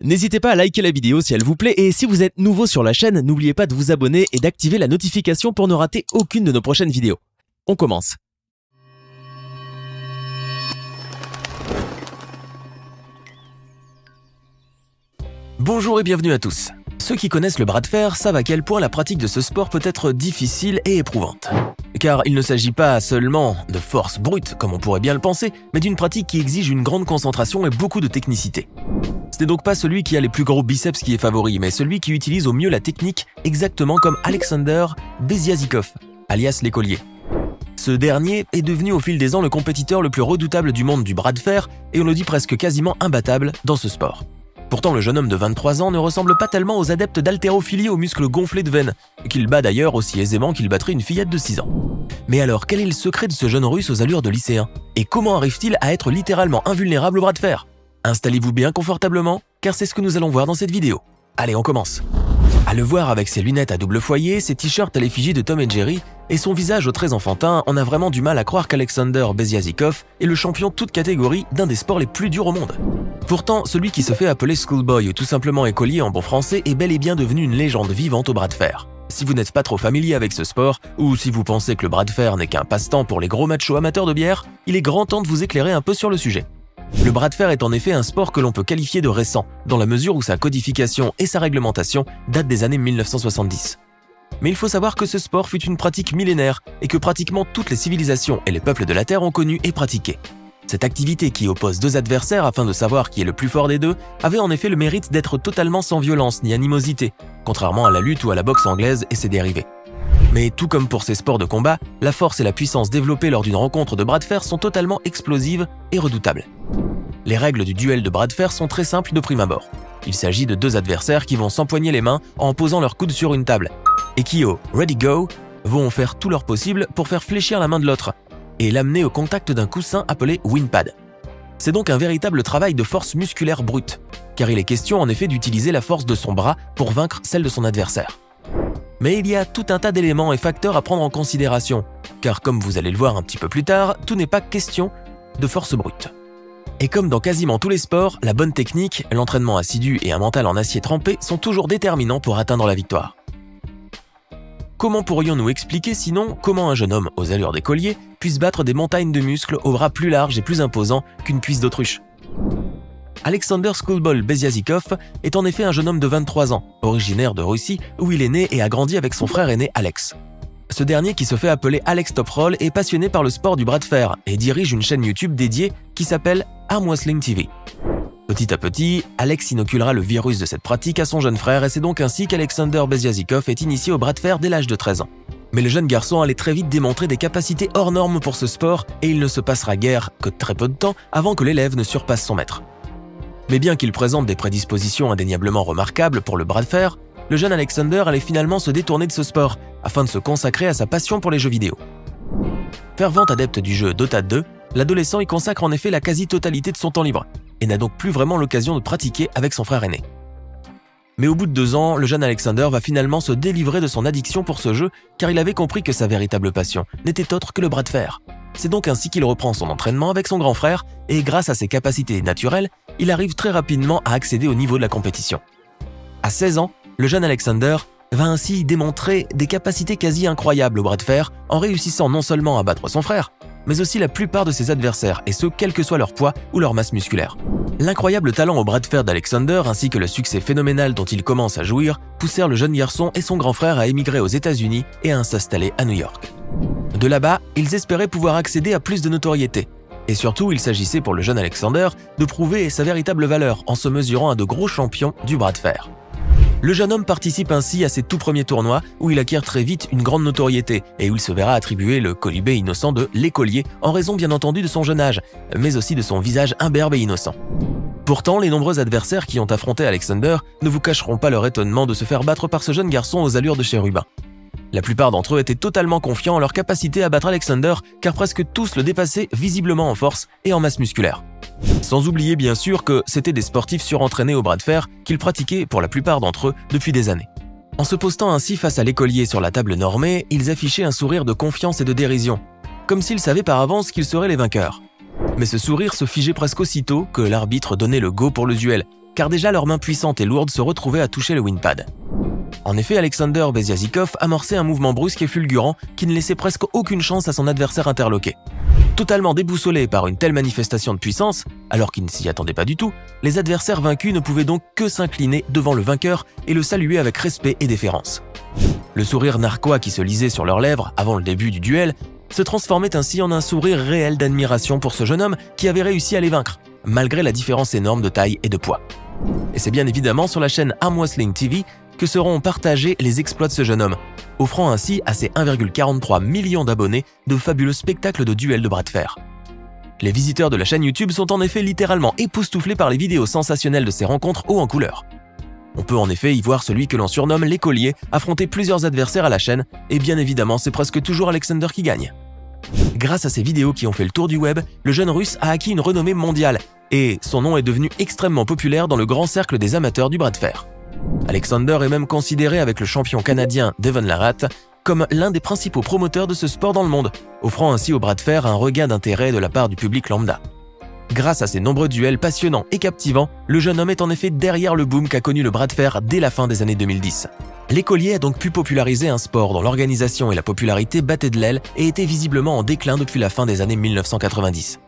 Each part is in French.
N'hésitez pas à liker la vidéo si elle vous plaît et si vous êtes nouveau sur la chaîne, n'oubliez pas de vous abonner et d'activer la notification pour ne rater aucune de nos prochaines vidéos. On commence. Bonjour et bienvenue à tous. Ceux qui connaissent le bras de fer savent à quel point la pratique de ce sport peut être difficile et éprouvante. Car il ne s'agit pas seulement de force brute, comme on pourrait bien le penser, mais d'une pratique qui exige une grande concentration et beaucoup de technicité. Ce n'est donc pas celui qui a les plus gros biceps qui est favori, mais celui qui utilise au mieux la technique, exactement comme Alexander Beziazikov, alias l'écolier. Ce dernier est devenu au fil des ans le compétiteur le plus redoutable du monde du bras de fer et on le dit presque quasiment imbattable dans ce sport. Pourtant, le jeune homme de 23 ans ne ressemble pas tellement aux adeptes d'haltérophilie aux muscles gonflés de veine, qu'il bat d'ailleurs aussi aisément qu'il battrait une fillette de 6 ans. Mais alors, quel est le secret de ce jeune russe aux allures de lycéen? Et comment arrive-t-il à être littéralement invulnérable au bras de fer? Installez-vous bien confortablement, car c'est ce que nous allons voir dans cette vidéo. Allez, on commence. À le voir avec ses lunettes à double foyer, ses t-shirts à l'effigie de Tom et Jerry, et son visage au très enfantin, on a vraiment du mal à croire qu'Alexander Beziazikov est le champion toute catégorie d'un des sports les plus durs au monde. Pourtant, celui qui se fait appeler Schoolboy ou tout simplement écolier en bon français est bel et bien devenu une légende vivante au bras de fer. Si vous n'êtes pas trop familier avec ce sport, ou si vous pensez que le bras de fer n'est qu'un passe-temps pour les gros machos amateurs de bière, il est grand temps de vous éclairer un peu sur le sujet. Le bras de fer est en effet un sport que l'on peut qualifier de récent, dans la mesure où sa codification et sa réglementation datent des années 1970. Mais il faut savoir que ce sport fut une pratique millénaire et que pratiquement toutes les civilisations et les peuples de la Terre ont connu et pratiqué. Cette activité qui oppose deux adversaires afin de savoir qui est le plus fort des deux avait en effet le mérite d'être totalement sans violence ni animosité, contrairement à la lutte ou à la boxe anglaise et ses dérivés. Mais tout comme pour ces sports de combat, la force et la puissance développées lors d'une rencontre de bras de fer sont totalement explosives et redoutables. Les règles du duel de bras de fer sont très simples de prime abord. Il s'agit de deux adversaires qui vont s'empoigner les mains en posant leurs coudes sur une table, et qui au « ready go » vont faire tout leur possible pour faire fléchir la main de l'autre, et l'amener au contact d'un coussin appelé WinPad. C'est donc un véritable travail de force musculaire brute, car il est question en effet d'utiliser la force de son bras pour vaincre celle de son adversaire. Mais il y a tout un tas d'éléments et facteurs à prendre en considération, car comme vous allez le voir un petit peu plus tard, tout n'est pas question de force brute. Et comme dans quasiment tous les sports, la bonne technique, l'entraînement assidu et un mental en acier trempé sont toujours déterminants pour atteindre la victoire. Comment pourrions-nous expliquer sinon comment un jeune homme aux allures d'écolier puisse battre des montagnes de muscles aux bras plus larges et plus imposants qu'une cuisse d'autruche? Alexander Schoolboy Beziazikov est en effet un jeune homme de 23 ans, originaire de Russie où il est né et a grandi avec son frère aîné Alex. Ce dernier, qui se fait appeler Alex Toproll, est passionné par le sport du bras de fer et dirige une chaîne YouTube dédiée qui s'appelle Arm Wrestling TV. Petit à petit, Alex inoculera le virus de cette pratique à son jeune frère et c'est donc ainsi qu'Alexander Beziazikov est initié au bras de fer dès l'âge de 13 ans. Mais le jeune garçon allait très vite démontrer des capacités hors normes pour ce sport et il ne se passera guère que très peu de temps avant que l'élève ne surpasse son maître. Mais bien qu'il présente des prédispositions indéniablement remarquables pour le bras de fer, le jeune Alexander allait finalement se détourner de ce sport afin de se consacrer à sa passion pour les jeux vidéo. Fervent adepte du jeu Dota 2, l'adolescent y consacre en effet la quasi-totalité de son temps libre et n'a donc plus vraiment l'occasion de pratiquer avec son frère aîné. Mais au bout de 2 ans, le jeune Alexander va finalement se délivrer de son addiction pour ce jeu car il avait compris que sa véritable passion n'était autre que le bras de fer. C'est donc ainsi qu'il reprend son entraînement avec son grand frère et grâce à ses capacités naturelles, il arrive très rapidement à accéder au niveau de la compétition. À 16 ans, le jeune Alexander va ainsi démontrer des capacités quasi incroyables au bras de fer en réussissant non seulement à battre son frère, mais aussi la plupart de ses adversaires, et ce, quel que soit leur poids ou leur masse musculaire. L'incroyable talent au bras de fer d'Alexander ainsi que le succès phénoménal dont il commence à jouir poussèrent le jeune garçon et son grand frère à émigrer aux États-Unis et à s'installer à New York. De là-bas, ils espéraient pouvoir accéder à plus de notoriété. Et surtout, il s'agissait pour le jeune Alexander de prouver sa véritable valeur en se mesurant à de gros champions du bras de fer. Le jeune homme participe ainsi à ses tout premiers tournois où il acquiert très vite une grande notoriété et où il se verra attribuer le colibé innocent de l'écolier en raison bien entendu de son jeune âge, mais aussi de son visage imberbe et innocent. Pourtant, les nombreux adversaires qui ont affronté Alexander ne vous cacheront pas leur étonnement de se faire battre par ce jeune garçon aux allures de chérubin. La plupart d'entre eux étaient totalement confiants en leur capacité à battre Alexander car presque tous le dépassaient visiblement en force et en masse musculaire. Sans oublier bien sûr que c'étaient des sportifs surentraînés au bras de fer qu'ils pratiquaient pour la plupart d'entre eux depuis des années. En se postant ainsi face à l'écolier sur la table normée, ils affichaient un sourire de confiance et de dérision, comme s'ils savaient par avance qu'ils seraient les vainqueurs. Mais ce sourire se figeait presque aussitôt que l'arbitre donnait le go pour le duel, car déjà leurs mains puissantes et lourdes se retrouvaient à toucher le wingpad. En effet, Alexander Beziazikov amorçait un mouvement brusque et fulgurant qui ne laissait presque aucune chance à son adversaire interloqué. Totalement déboussolés par une telle manifestation de puissance, alors qu'ils ne s'y attendaient pas du tout, les adversaires vaincus ne pouvaient donc que s'incliner devant le vainqueur et le saluer avec respect et déférence. Le sourire narquois qui se lisait sur leurs lèvres avant le début du duel se transformait ainsi en un sourire réel d'admiration pour ce jeune homme qui avait réussi à les vaincre, malgré la différence énorme de taille et de poids. Et c'est bien évidemment sur la chaîne Arm Wrestling TV que seront partagés les exploits de ce jeune homme, offrant ainsi à ses 1,43 millions d'abonnés de fabuleux spectacles de duels de bras de fer. Les visiteurs de la chaîne YouTube sont en effet littéralement époustouflés par les vidéos sensationnelles de ces rencontres haut en couleur. On peut en effet y voir celui que l'on surnomme l'écolier affronter plusieurs adversaires à la chaîne, et bien évidemment c'est presque toujours Alexander qui gagne. Grâce à ces vidéos qui ont fait le tour du web, le jeune russe a acquis une renommée mondiale, et son nom est devenu extrêmement populaire dans le grand cercle des amateurs du bras de fer. Alexander est même considéré avec le champion canadien Devon Larratt comme l'un des principaux promoteurs de ce sport dans le monde, offrant ainsi au bras de fer un regain d'intérêt de la part du public lambda. Grâce à ses nombreux duels passionnants et captivants, le jeune homme est en effet derrière le boom qu'a connu le bras de fer dès la fin des années 2010. L'écolier a donc pu populariser un sport dont l'organisation et la popularité battaient de l'aile et étaient visiblement en déclin depuis la fin des années 1990.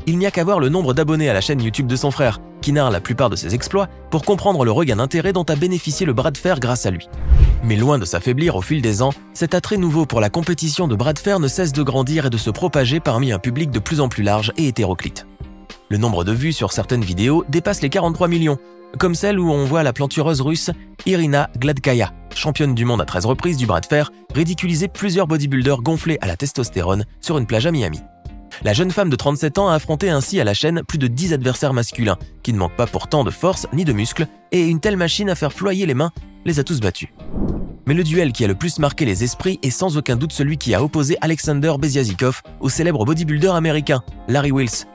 Il n'y a qu'à voir le nombre d'abonnés à la chaîne YouTube de son frère, qui narre la plupart de ses exploits, pour comprendre le regain d'intérêt dont a bénéficié le bras de fer grâce à lui. Mais loin de s'affaiblir au fil des ans, cet attrait nouveau pour la compétition de bras de fer ne cesse de grandir et de se propager parmi un public de plus en plus large et hétéroclite. Le nombre de vues sur certaines vidéos dépasse les 43 millions, comme celle où on voit la plantureuse russe Irina Gladkaya, championne du monde à 13 reprises du bras de fer, ridiculiser plusieurs bodybuilders gonflés à la testostérone sur une plage à Miami. La jeune femme de 37 ans a affronté ainsi à la chaîne plus de 10 adversaires masculins, qui ne manquent pas pourtant de force ni de muscles, et une telle machine à faire ployer les mains les a tous battus. Mais le duel qui a le plus marqué les esprits est sans aucun doute celui qui a opposé Alexander Beziazikov au célèbre bodybuilder américain Larry Wheels.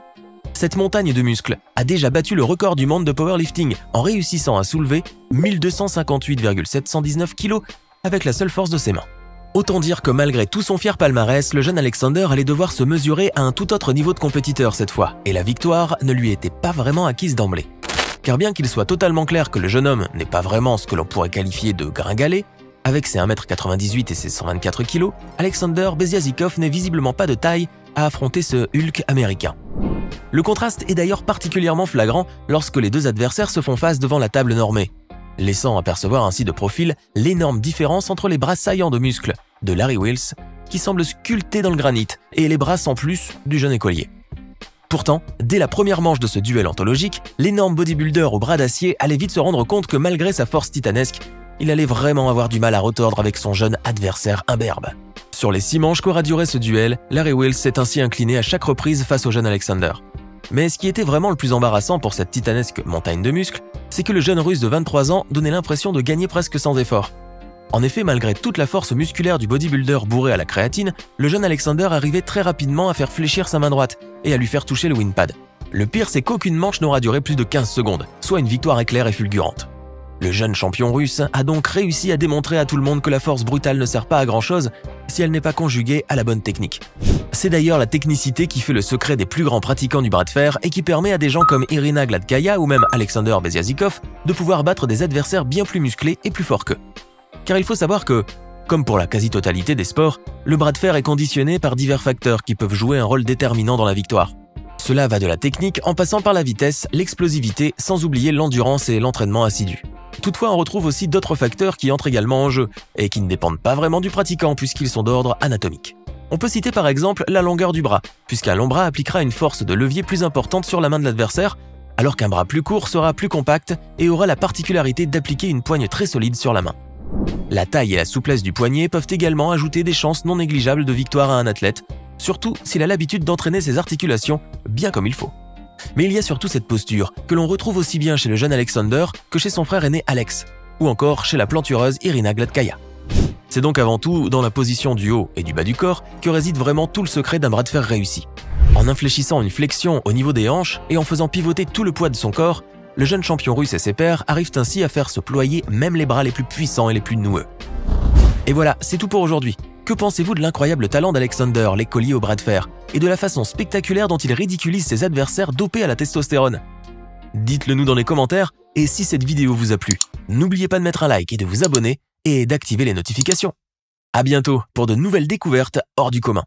Cette montagne de muscles a déjà battu le record du monde de powerlifting en réussissant à soulever 1258,719 kg avec la seule force de ses mains. Autant dire que malgré tout son fier palmarès, le jeune Alexander allait devoir se mesurer à un tout autre niveau de compétiteur cette fois, et la victoire ne lui était pas vraiment acquise d'emblée. Car bien qu'il soit totalement clair que le jeune homme n'est pas vraiment ce que l'on pourrait qualifier de gringalet, avec ses 1m98 et ses 124 kg, Alexander Beziazikov n'est visiblement pas de taille à affronter ce Hulk américain. Le contraste est d'ailleurs particulièrement flagrant lorsque les deux adversaires se font face devant la table normée, laissant apercevoir ainsi de profil l'énorme différence entre les bras saillants de muscles de Larry Wheels, qui semble sculpté dans le granit, et les bras sans plus du jeune écolier. Pourtant, dès la première manche de ce duel anthologique, l'énorme bodybuilder au bras d'acier allait vite se rendre compte que malgré sa force titanesque, il allait vraiment avoir du mal à retordre avec son jeune adversaire imberbe. Sur les 6 manches qu'aura duré ce duel, Larry Wheels s'est ainsi incliné à chaque reprise face au jeune Alexander. Mais ce qui était vraiment le plus embarrassant pour cette titanesque montagne de muscles, c'est que le jeune russe de 23 ans donnait l'impression de gagner presque sans effort. En effet, malgré toute la force musculaire du bodybuilder bourré à la créatine, le jeune Alexander arrivait très rapidement à faire fléchir sa main droite et à lui faire toucher le wingpad. Le pire, c'est qu'aucune manche n'aura duré plus de 15 secondes, soit une victoire éclair et fulgurante. Le jeune champion russe a donc réussi à démontrer à tout le monde que la force brutale ne sert pas à grand-chose si elle n'est pas conjuguée à la bonne technique. C'est d'ailleurs la technicité qui fait le secret des plus grands pratiquants du bras de fer et qui permet à des gens comme Irina Gladkaya ou même Alexander Beziazikov de pouvoir battre des adversaires bien plus musclés et plus forts qu'eux. Car il faut savoir que, comme pour la quasi-totalité des sports, le bras de fer est conditionné par divers facteurs qui peuvent jouer un rôle déterminant dans la victoire. Cela va de la technique en passant par la vitesse, l'explosivité, sans oublier l'endurance et l'entraînement assidu. Toutefois, on retrouve aussi d'autres facteurs qui entrent également en jeu et qui ne dépendent pas vraiment du pratiquant puisqu'ils sont d'ordre anatomique. On peut citer par exemple la longueur du bras, puisqu'un long bras appliquera une force de levier plus importante sur la main de l'adversaire, alors qu'un bras plus court sera plus compact et aura la particularité d'appliquer une poigne très solide sur la main. La taille et la souplesse du poignet peuvent également ajouter des chances non négligeables de victoire à un athlète, surtout s'il a l'habitude d'entraîner ses articulations bien comme il faut. Mais il y a surtout cette posture, que l'on retrouve aussi bien chez le jeune Alexander que chez son frère aîné Alex, ou encore chez la plantureuse Irina Gladkaya. C'est donc avant tout dans la position du haut et du bas du corps que réside vraiment tout le secret d'un bras de fer réussi. En infléchissant une flexion au niveau des hanches et en faisant pivoter tout le poids de son corps, le jeune champion russe et ses pairs arrivent ainsi à faire se ployer même les bras les plus puissants et les plus noueux. Et voilà, c'est tout pour aujourd'hui. Que pensez-vous de l'incroyable talent d'Alexander, l'écolier au bras de fer, et de la façon spectaculaire dont il ridiculise ses adversaires dopés à la testostérone? Dites-le nous dans les commentaires, Et si cette vidéo vous a plu, n'oubliez pas de mettre un like et de vous abonner et d'activer les notifications. À bientôt pour de nouvelles découvertes hors du commun.